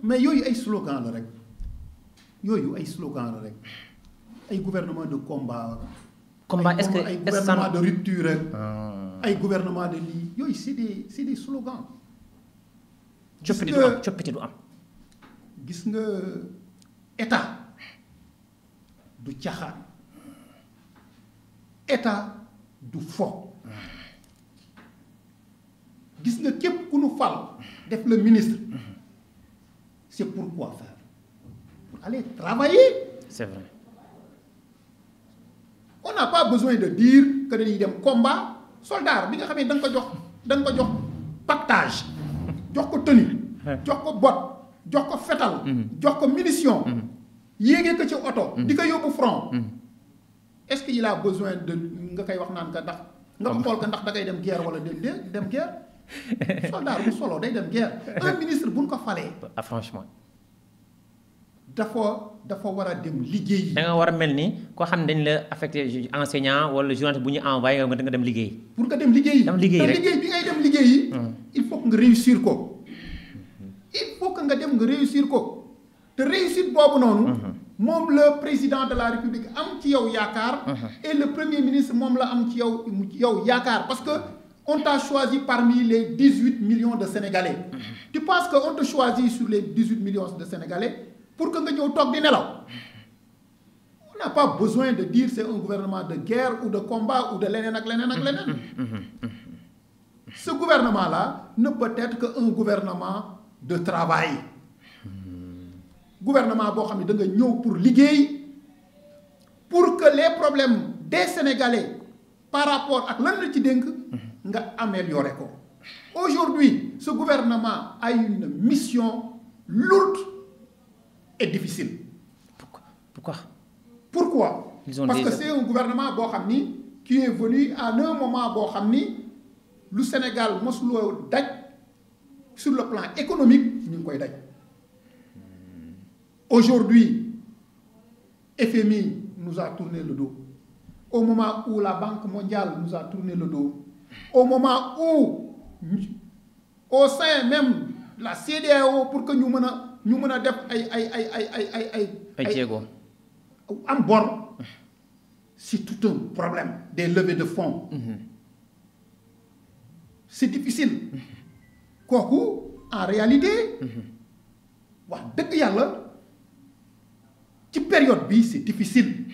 mais yooyu ay slogan la rek ay gouvernement de combat. est-ce que ay gouvernement de rupture rek. ay gouvernement de lii yooyu c'est des slogans. coppite du am. gis nga état du caaxaan. état du fo. gis nga képp ku nu fal def le ministre c'est pour quoi faire pour aller travailler. c'est vrai. on n'a pas besoin de dire que dañuy dem combat soldat bi nga xam ne da nga ko jox pactage jox ko tenue jox ko botte jox ko fetal jox ko munition yéegee ko ci oto di ko yóbbu front est-ce que il a besoin de nga koy wax naan ka ndax nga xool ka ndax da ngay dem guerre wala dem guerre soldat bu solo day dem guerre un ministre buñ ko falee franchement dafa war a dem liggéey. da nga war a mel ni koo xam ne dañ la affecté enseignant wala journaliste bu ñu envoyé nga dem liggéey. pour nga dem liggéey. dem liggéey rek te liggéey bi ngay dem liggéey. il faut que nga réussir ko. il faut que nga dem nga réussir ko te réussite boobu noonu. moom le président de la république am ci yow yaakaar. et le premier ministre moom la am ci yow yaakaar parce que on t'a choisi parmi les 18 millions de Sénégalais. tu penses que on te choisit sur les 18 millions de Sénégalais pour que nga ñëw toog di nelaw. on n'a pas besoin de dire c'est un gouvernement de guerre ou de combat ou de leneen ak leneen ak leneen. ce gouvernement là ne peut être que un gouvernement de travail. gouvernement boo xam ne da nga ñëw pour liggéey pour que les problèmes des Sénégalais par rapport ak lan la ci dénk nga améliorer ko. aujourd'hui ce gouvernement a une mission lourde et difficile. Pourquoi? Parce que c'est un gouvernement boo xam ni qui est venu à un moment boo xam ni lu Sénégal mosuloo daj sur le plan économique ñu ngi koy daj. Aujourd'hui, FMI nous a tourné le dos. Au moment où la Banque mondiale nous a tourné le dos. Au moment où, au sein même de la CEDEAO, pour que ñu mën a def ay jéego am bor, c'est tout un problème. Des levées de fonds. C'est difficile. Kooku, en réalité, wax dëgg yàlla. ci période bi c'est difficile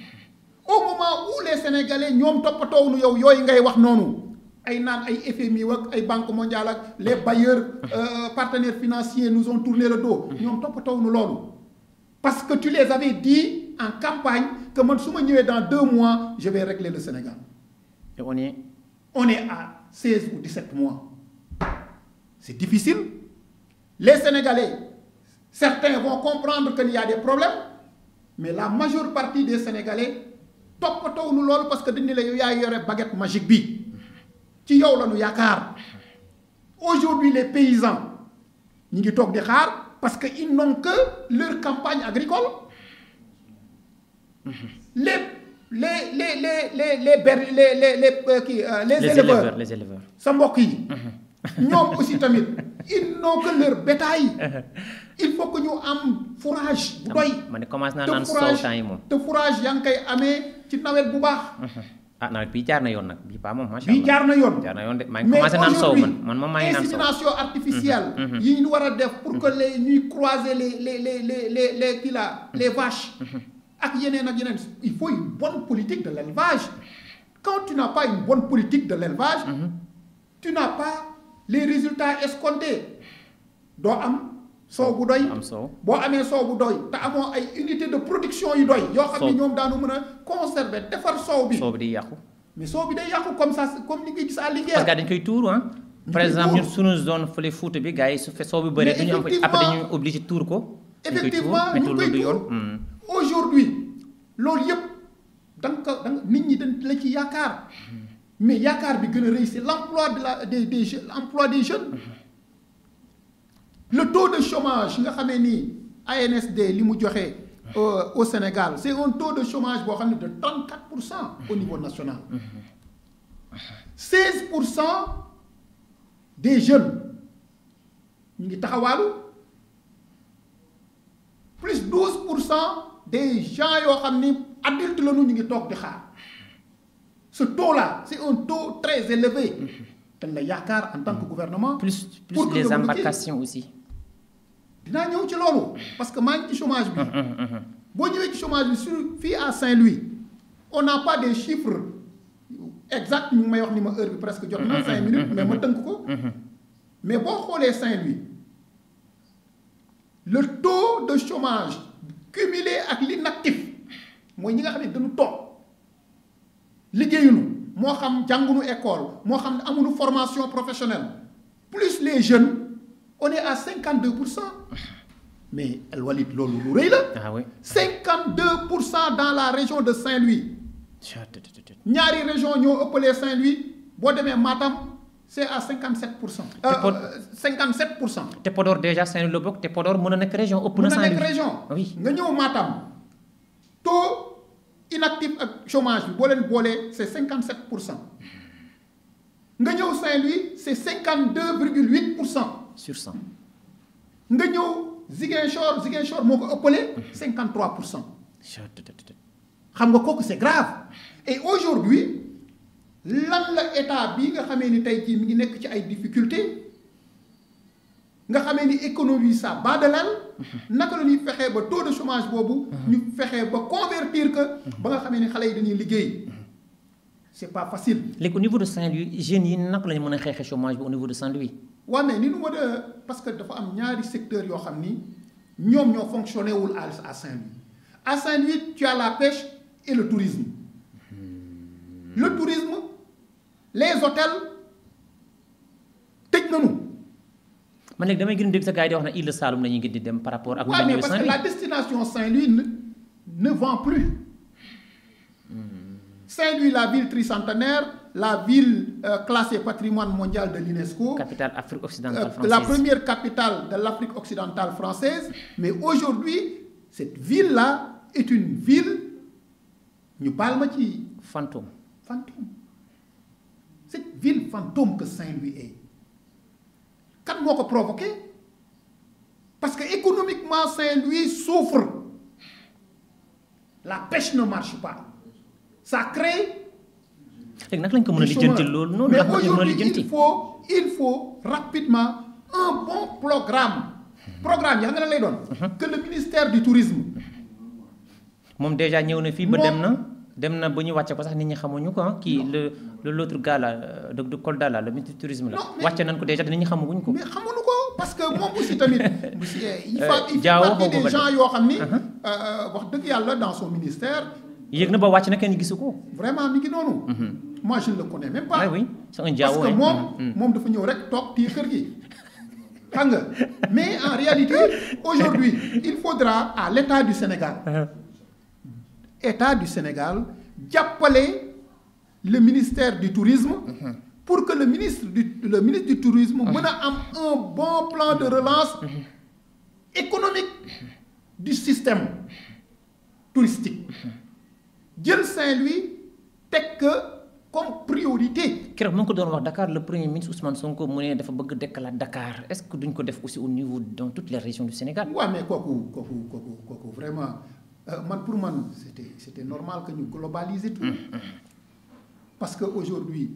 au moment où les Sénégalais ñoom toppatoo nu yow yooyu ngay wax noonu ay naan ay FMI ak ay Banque mondiale ak les bailleurs partenaires financiers nous ont tourné le dos ñoom toppatoo nu loolu parce que tu les avais dit en campagne que man su ma ñëwee dans 2 mois je vais régler le Sénégal. et on est à 16 ou 17 mois c'est difficile les Sénégalais certains vont comprendre qu'il y a des problèmes. Mais la majeure partie des Sénégalais toppatoo nu loolu parce que dañu la yow yaa yore baguette magique bi ci yow la nu yaakaar. Aujourd'hui les paysans ñu ngi toog di xaar parce que ils n'ont que leur campagne agricole. les éleveurs sa mbokk yi. ñoom aussi tamit ils n'ont que leur bétail. il faut que ñu am fourrage bu doy. man commencé naa naan soow temps yi moom. te fourrage yaa ngi koy amee ci nawet bu baax. nawet bii jaar na yoon nag bii pas moom macha allah bii jaar na yoon. de maa ngi commencé naan soow man maa ngi naan soow. insémination artificielle. yi ñu war a def pour que les ñuy croiser les kii là les vaches. ak yeneen ak yeneen il faut une bonne politique de l'élevage. quand tu n'as pas une bonne politique de l'élevage. tu n'as pas les résultats escomptés. doo am. soow bu doy boo amee soow bu doy te amoo ay unité de production yu doy yoo xam ne ñoom daanu mën a conserver defar soow bi di yàqu mais soow bi day yàqu comme ça comme ni nga gis à Linguère parce que dañ koy tuur par exemple ñun suñu zone fële Fuuta bi gars yi su fe soow bi bëree duñu am après dañuy obligé tuur ko effectivement ñu koy tuur aujourd'hui loolu yëpp da nga nit ñi dañ la ci yaakaar mais yaakaar bi gën a rëy c'est l'emploi des jeunes le taux de chômage nga xamee ni ANSD li mu joxe au Sénégal c'est un taux de chômage boo xam ne de 34% au niveau national. 16% des jeunes ñu ngi taxawaalu plus 12% des gens yoo xam ni adultes la ñu ngi toog di xaar ce taux là c'est un taux très élevé. dañ la yaakaar en tant que gouvernement. plus les embarcations aussi. dinaa ñëw ci loolu parce que maa ngi ci chômage bi. boo ñëwee ci chômage bi fii à Saint-Louis on n'a pas des chiffres exacts ñu ngi may wax ni ma heure bi presque jot na 5 minutes mais ma tënk ko. mais boo xoolee Saint-Louis le taux de chômage cumulé ak l'inactif mooy ñi nga xam ne dañu toog liggéeyuñu moo xam jàngunu école moo xam ne amuñu formation professionnelle plus les jeunes. On est à 52%. Mais El Walid loolu lu rëy la. ah oui 52% dans la région de Saint-Louis. ñaari région ñoo ëppalee Saint-Louis boo demee Matam c'est à 57%. 57%. te Podor déjà Saint-Louis la bokk te Podor mën na nekk région ëpp na Saint-Louis. mën na nekk région. oui nga ñëw Matam taux inactif ak chômage bi boo leen boolee c'est 57%. nga ñëw Saint-Louis c'est 52,8%. sur 100. nga ñëw Ziguinchor moo ko ëppale 53%. xam nga kooku c'est grave et aujourd'hui lan la état bi nga xamee ni tey jii mi ngi nekk ci ay difficultés nga xamee ni économie ça bat de l'aile naka la ñuy fexee ba taux de chômage boobu ñu fexee ba convertir que ba nga xamee ni xale yi dañuy liggéey c'est pas facile. léegi au niveau de Saint-Louis jeunes yi naka la ñu mën a xeexee chômage bi au niveau de Saint-Louis. waaw mais ni nu ma de parce que dafa am ñaari secteurs yoo xam ni ñoom ñoo fonctionné wul à Saint-Louis. À Saint-Louis tu as la pêche et le tourisme. Le tourisme les hôtels tëj nañu. man léegi damay gën a dégg sa gars yi di wax na Île Saloum la ñuy gën di dem par rapport ak. waaw mais parce que la destination Saint-Louis ne vend plus. Saint-Louis la ville tricentenaire la ville classée patrimoine mondial de l'UNESCO. Capitale Afrique occidentale française. La première capitale de l'Afrique occidentale française. Mais aujourd'hui cette ville-là est une ville ñu baal ma ci. fantôme. Cette ville fantôme que Saint-Louis est kan moo ko provoqué parce que économiquement Saint-Louis souffre la pêche ne marche pas ça crée. léegi naka lañ ko mën a lijjanti loolu noonu. mais aujourd'hui il faut rapidement un bon programme yi xam nga lan lay doon. que le ministère du tourisme. moom déjà ñëw na fii ba dem na ba ñu wàcce ko sax nit ñi xamuñu ko kii l'autre gars là de Kolda là le ministre du tourisme la. wàcce nañ ko déjà nit ñi xamaguñ ko. mais xamuñu ko parce que moom aussi tamit. il fait Diao partie des gens yoo xam ni. wax dëgg yàlla dans son ministère. yéeg na ba wàcc na kenn gisu ko. vraiment mi ngi noonu. moi je ne le connais même pas. oui c'est un Diao parce que moom dafa ñëw rek toog téye kër gi. xam nga mais en réalité aujourd'hui il faudra à l'État du Sénégal. État du Sénégal jàppale le ministère du tourisme pour que le ministre du tourisme mën a am un bon plan de relance économique du système touristique jël Saint-Louis teg que comme priorité. keroog mu ngi ko doon wax Dakar le premier ministre Ousmane Sonko mu ne dafa bëgg dekkalaat Dakar est-ce que duñ ko def aussi au niveau dans toutes les régions du Sénégal. waaw mais kooku vraiment. Pour man c'était normal que ñu globaliser tout parce que aujourd'hui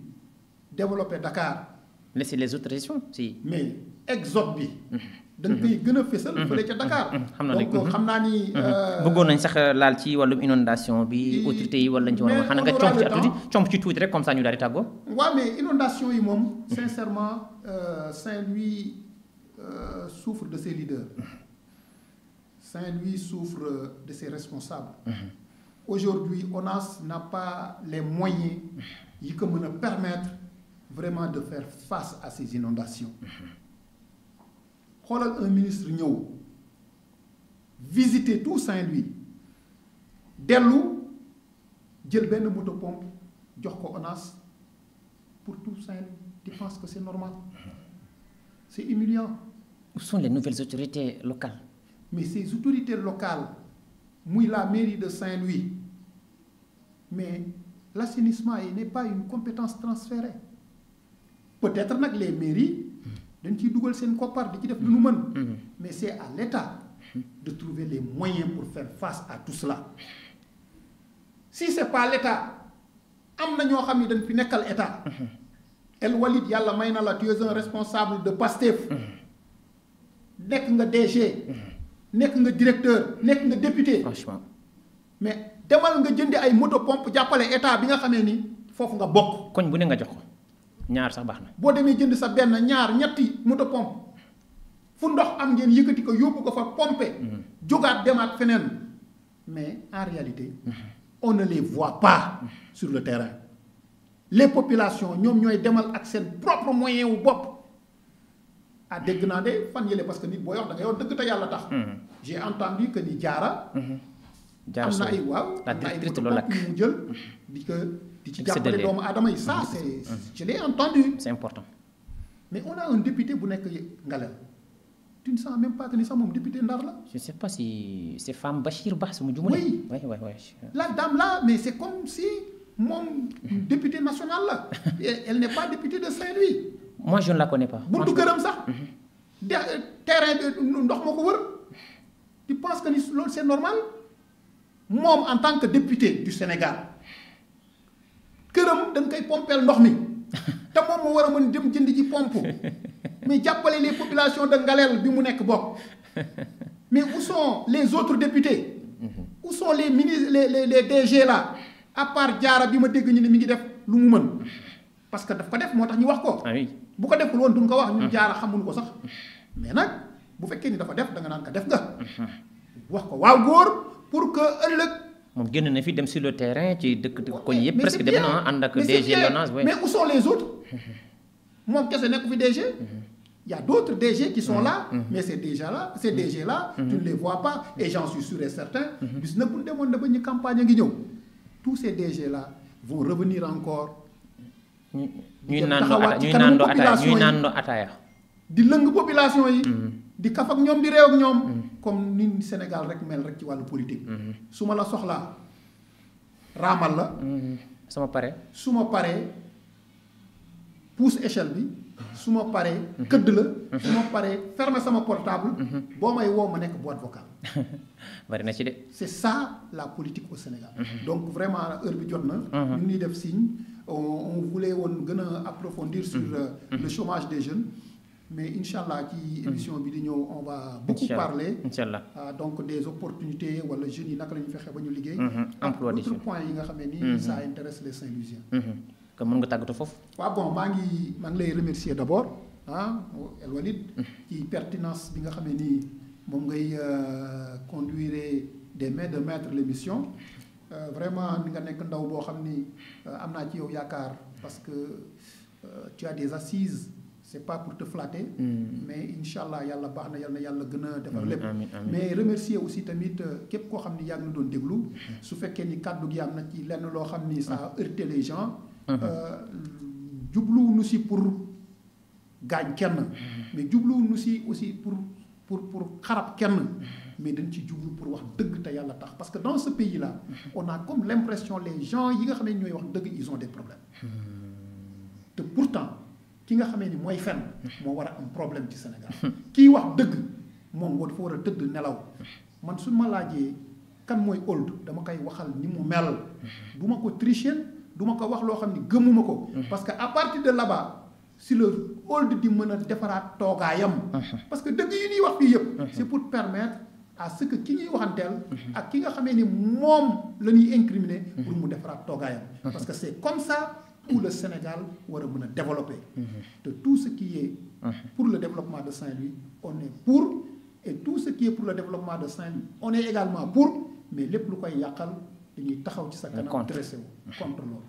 développer Dakar. laisser les autres régions si. mais exode bi. dañ koy gën a fësal. fële ca Dakar. donc xam naa ni. bëggoon nañ sax laal ci wàllum inondation bi autorités yi wala lañ ci war a xanaa nga comp ci tuuti rek comme ça ñu daal di tàggoo. waaw mais inondation yi moom. sincèrement Saint-Louis souffre de ses leaders. Saint-Louis souffre de ses responsables. Aujourd'hui ONAS n'a pas les moyens yi ko mën a permettre vraiment de faire face à ces inondations. xoolal un ministre ñëw visiter tout Saint-Louis dellu jël benn moto pompe jox ko ONAS pour tout Saint-Louis. Tu penses que c'est normal? C'est humiliant. Où sont les nouvelles autorités locales? Mais ces autorités locales muy la mairie de Saint-Louis mais l'assainissement n'est pas une compétence transférée. Peut-être nag les mairies dañ ciy dugal seen koppar di ci def lu nu mën. mais c'est à l'État de trouver les moyens pour faire face à tout cela. Si c'est pas l'État am na ñoo xam ne dañ fi nekkal État. El Walid yàlla may na la tu es un responsable de PASTEF. nekk nga DG. nekk nga directeur nekk nga député. Franchement. mais demal nga jëndi ay moto pompe jàppale État bi nga xamee ni foofu nga bokk. koñ bu ne nga jox ko ñaar sax baax na. boo demee jënd sa benn ñaar ñetti moto pompe fu ndox am ngeen yëkkati ko yóbbu ko fa pompe. jógaat demaat feneen mais en réalité. on ne les voit pas sur le terrain. les populations ñoom ñooy demal ak seen propre moyen wu bopp. ah dégg naa de fan yële parce que nit booy wax da ngay wax dëgg te yàlla tax. j'ai entendu que ni Diarra. Diarra am na ay waaw. la directrice loolu la mu jël di ci jàppale doomu aadama yi ça c'est je l'ai entendu. c'est important. mais on a un député bu nekk Ngalel tu ne sens même pas que ni sax moom député Ndar la. je sais pas si c'est femme Bachir Ba su ma jumale. oui oui. la dame là mais c'est comme si moom député national la. elle n'est pas députée de Saint-Louis. moi je ne la connais pas. buntu këram sax. terrain ndox moo ko wër. tu penses que ni loolu c'est normal moom en tant que député du Sénégal këram dañ koy pompeel ndox mi te moom moo war a mën dem jënd ji pompe mais jàppale les populations de Ngalel bi mu nekk bokk mais où sont les autres députés où sont les ministres les DG là à part Diarra bi ma dégg ñu ne mi ngi def lu mu mën parce que daf ko def moo tax ñu wax ko. bu ko deful woon duñ ko wax ñun Diarra xamuñu ko sax mais nag bu fekkee ni dafa def da nga naan ko def nga. wax ko waaw góor pour que ëllëg. moom génn na fi dem sur le terrain ci dëkk koñ yëpp presque dem na ànd ak DG Lonase. mais où sont les autres moom kese nekk fi DG. il y a d'autres DG qui sont là. mais ces DG là tu ne les vois pas et j'en suis sûr et certain. bis na bu ñu demoon na ba ñu campagne a ngi ñëw tous ces DG là vont revenir encore. ñuy naan ataaya di lëng population yi. di kaf ak ñoom di réew ak ñoom. comme ni Sénégal rek mel rek ci wàllu politique. su ma la soxlaa raamal la. su ma paree pousse échelle bi. su ma paree këdd la. su ma paree fermer sama portable. boo may woo ma nekk boîte vocale. bari na ci de. c'est ça la politique au Sénégal. donc vraiment heure bi jot na. ñu ngi def signe on voulait woon gën a approfondir sur le chômage des jeunes. mais incha allah ci émission bi di ñëw on va beaucoup parler donc des opportunités wala jeunes yi naka la ñu fexe ba ñu liggéey. emploi des jeunes autre point yi nga xam ne nii ça intéresse les Saint-Louisiens. que mën nga tàggatoo foofu. waaw bon maa ngi lay remercier d'abord El Walid ci pertinence bi nga xam ne nii moom ngay conduire des mains de maître l'émission vraiment ni nga nekk ndaw boo xam ni am naa ci yow yaakaar parce que tu as des assises. c'est pas pour te flatter. mais incha allah yàlla baax na yàlla gën a defar lépp. mais remercier aussi tamit képp koo xam ni yaa ngi doon déglu. su fekkee ni kàddu gi am na ci lenn loo xam ni ça a heurté les gens. jubluwuñu si pour gaañ kenn. mais jubluwuñu si aussi pour xarab kenn. mais dañ ci jublu pour wax dëgg te yàlla tax parce que dans ce pays là. on a comme l'impression les gens yi nga xam ne ñooy wax dëgg ils ont des problèmes. te pourtant. ki nga xamee ni mooy fen moo war a am problème ci Sénégal kii wax dëgg moom dafa war a tëdd nelaw man suñ ma laajee kan mooy old dama koy waxal ni mu mel du ma ko tricher du ma ko wax loo xam ni gëmuma ko parce que à partir de là-bas si le old di mën a defaraat toogaayam parce que dëgg yi ñuy wax fii yëpp c'est pour permettre à ce que ki ñuy waxanteel ak ki nga xamee ni moom la ñuy incriminer pour mu defaraat toogaayam parce que c'est comme ça où le Sénégal war a mën a développer. te tout ce qui est pour le développement de Saint-Louis on est pour et tout ce qui est pour le développement de Saint-Louis on est également pour mais lépp lu koy yàqal dañuy taxaw ci sa kanam dressé wu contre loolu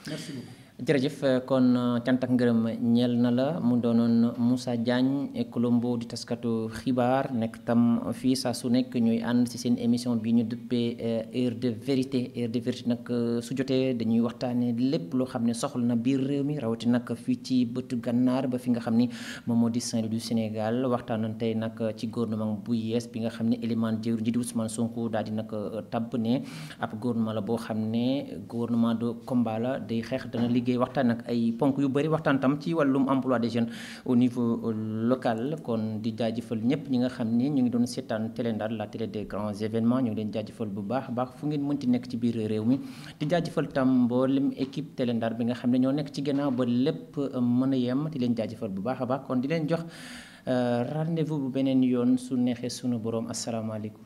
merci beaucoup. jërëjëf kon cant ak ngërëm ñeel na la mu doonoon Moussa Diagne et Colombo di taskatu xibaar nekk tam fii saa su nekk ñuy ànd ci seen émission bi ñu duppee heure de vérité nag su jotee dañuy waxtaanee lépp loo xam ne soxla na biir réew mi rawati nag fii ci bëtu gànnaar ba fi nga xam ni moom moo di Saint-Louis du Sénégal waxtaanoon tey nag ci gouvernement bu yees bi nga xam ne élément jëwriñ ji di Ousmane Sonko daal di nag tabb ne ab gouvernement la boo xam ne gouvernement de combat la day xeex dana liggéey waxtaan ak ay ponk yu bëri waxtaan tam ci wàllum emploi des jeunes au niveau local kon di jaajëfal ñëpp ñi nga xam ni ñu ngi doon seetaan Télé Ndar la télé des grands événements ñu ngi leen jaajëfal bu baax a baax fu ngeen mënti nekk ci biir réew mi di jaajëfal tam mboolem équipe Télé Ndar bi nga xam ne ñoo nekk ci gannaaw ba lépp mën a yem di leen jaajëfal bu baax a baax kon di leen jox rendez-vous bu beneen yoon su neexee sunu boroom asalaamaaleykum